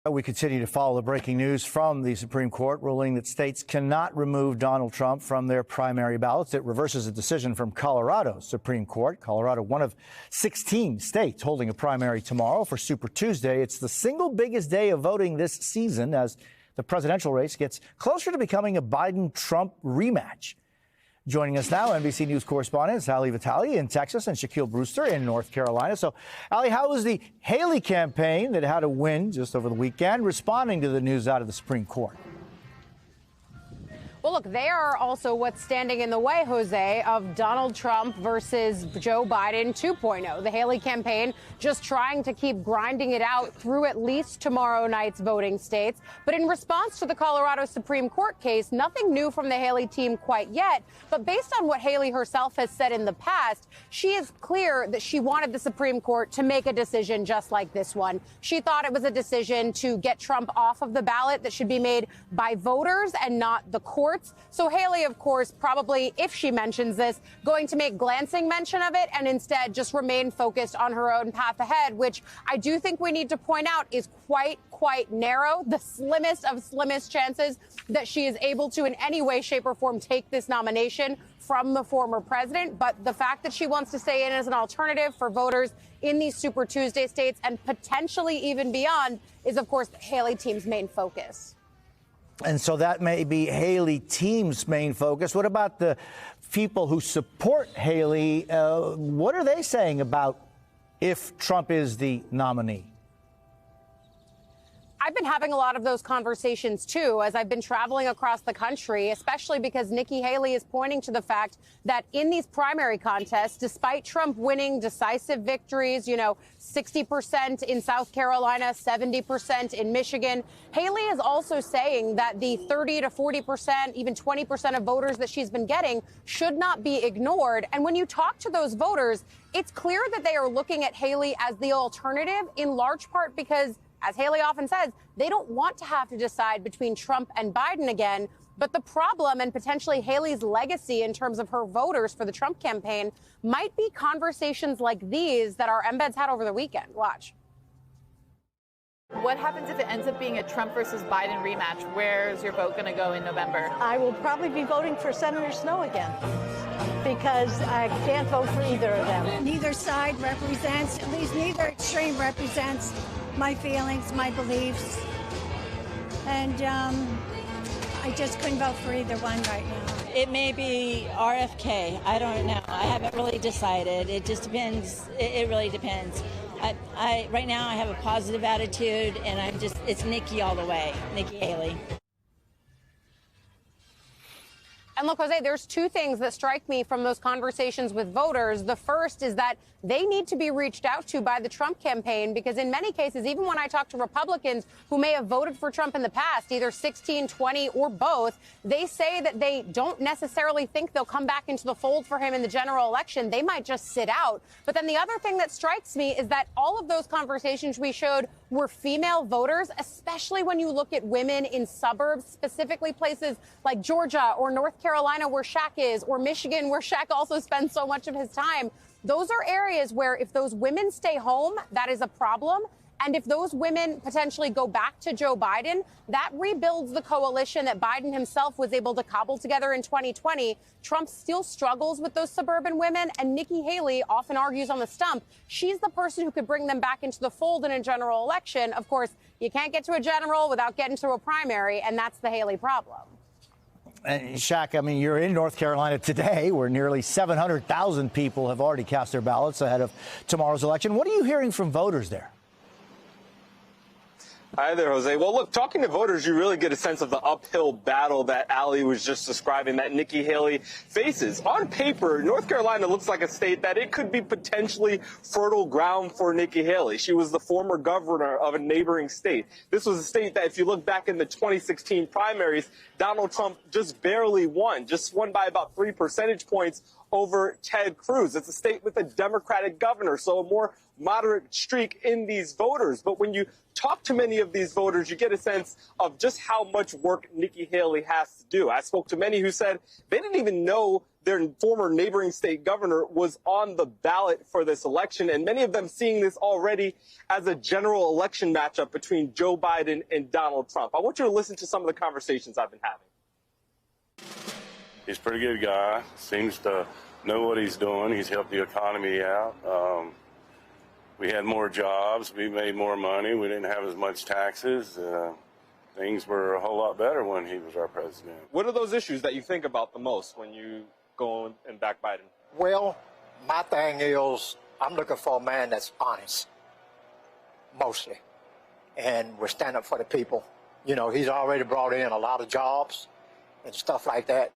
We continue to follow the breaking news from the Supreme Court ruling that states cannot remove Donald Trump from their primary ballots. It reverses a decision from Colorado's Supreme Court. Colorado, one of 16 states holding a primary tomorrow for Super Tuesday. It's the single biggest day of voting this season as the presidential race gets closer to becoming a Biden-Trump rematch. Joining us now, NBC News correspondents Ali Vitale in Texas and Shaquille Brewster in North Carolina. So, Ali, how was the Haley campaign that had a win just over the weekend responding to the news out of the Supreme Court? Well, look, they are also what's standing in the way, Jose, of Donald Trump versus Joe Biden 2.0. The Haley campaign just trying to keep grinding it out through at least tomorrow night's voting states. But in response to the Colorado Supreme Court case, nothing new from the Haley team quite yet. But based on what Haley herself has said in the past, she is clear that she wanted the Supreme Court to make a decision just like this one. She thought it was a decision to get Trump off of the ballot that should be made by voters and not the court. So Haley, of course, probably, if she mentions this, going to make glancing mention of it and instead just remain focused on her own path ahead, which I do think we need to point out is quite narrow, the slimmest of slimmest chances that she is able to in any way, shape or form take this nomination from the former president. But the fact that she wants to stay in as an alternative for voters in these Super Tuesday states and potentially even beyond is, of course, the Haley team's main focus. And so that may be Haley team's main focus. What about the people who support Haley? What are they saying about if Trump is the nominee? I've been having a lot of those conversations, too, as I've been traveling across the country, especially because Nikki Haley is pointing to the fact that in these primary contests, despite Trump winning decisive victories, 60% in South Carolina, 70% in Michigan, Haley is also saying that the 30 to 40%, even 20% of voters that she's been getting should not be ignored. And when you talk to those voters, it's clear that they are looking at Haley as the alternative, in large part because, as Haley often says, they don't want to have to decide between Trump and Biden again. But the problem and potentially Haley's legacy in terms of her voters for the Trump campaign might be conversations like these that our embeds had over the weekend. Watch. What happens if it ends up being a Trump versus Biden rematch? Where's your vote going to go in November? I will probably be voting for Senator Snowe again because I can't vote for either of them. Neither side represents, at least neither extreme represents my feelings, my beliefs, and I just couldn't vote for either one right now. It may be RFK. I don't know. I haven't really decided. It just depends. It really depends. Right now I have a positive attitude, and it's Nikki all the way, Nikki Haley. And look, Jose, there's two things that strike me from those conversations with voters. The first is that they need to be reached out to by the Trump campaign, because in many cases, even when I talk to Republicans who may have voted for Trump in the past, either 16, 20 or both, they say that they don't necessarily think they'll come back into the fold for him in the general election. They might just sit out. But then the other thing that strikes me is that all of those conversations we showed were female voters, especially when you look at women in suburbs, specifically places like Georgia or North Carolina where Shaq is, or Michigan where Shaq also spends so much of his time. Those are areas where if those women stay home, that is a problem. And if those women potentially go back to Joe Biden, that rebuilds the coalition that Biden himself was able to cobble together in 2020. Trump still struggles with those suburban women, and Nikki Haley often argues on the stump. She's the person who could bring them back into the fold in a general election. Of course, you can't get to a general without getting to a primary, and that's the Haley problem. And Shaq, I mean, you're in North Carolina today, where nearly 700,000 people have already cast their ballots ahead of tomorrow's election. What are you hearing from voters there? Hi there, Jose. Well, look, talking to voters, you really get a sense of the uphill battle that Ali was just describing that Nikki Haley faces. On paper, North Carolina looks like a state that it could be potentially fertile ground for Nikki Haley. She was the former governor of a neighboring state. This was a state that, if you look back in the 2016 primaries, Donald Trump just barely won by about 3 percentage points over Ted Cruz. It's a state with a Democratic governor, so a more moderate streak in these voters. But when you talk to many of these voters, you get a sense of just how much work Nikki Haley has to do. I spoke to many who said they didn't even know their former neighboring state governor was on the ballot for this election, and many of them seeing this already as a general election matchup between Joe Biden and Donald Trump. I want you to listen to some of the conversations I've been having. He's a pretty good guy, seems to know what he's doing. He's helped the economy out. We had more jobs, we made more money, we didn't have as much taxes. Things were a whole lot better when he was our president. What are those issues that you think about the most when you go and back Biden? Well, my thing is I'm looking for a man that's honest, mostly, and will stand up for the people. You know, he's already brought in a lot of jobs and stuff like that.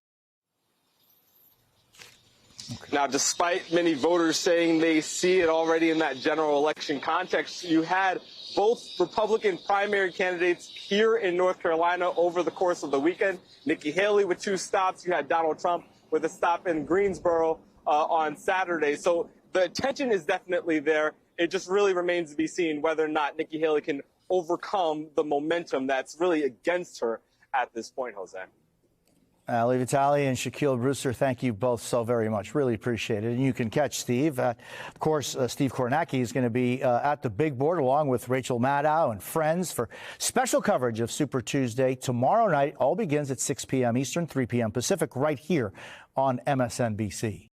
Now, despite many voters saying they see it already in that general election context, you had both Republican primary candidates here in North Carolina over the course of the weekend. Nikki Haley with 2 stops. You had Donald Trump with a stop in Greensboro on Saturday. So the tension is definitely there. It just really remains to be seen whether or not Nikki Haley can overcome the momentum that's really against her at this point, Jose. Ali Vitale and Shaquille Brewster, thank you both so very much. Really appreciate it. And you can catch Steve. Of course, Steve Kornacki is going to be at the big board along with Rachel Maddow and friends for special coverage of Super Tuesday tomorrow night. All begins at 6 p.m. Eastern, 3 p.m. Pacific, right here on MSNBC.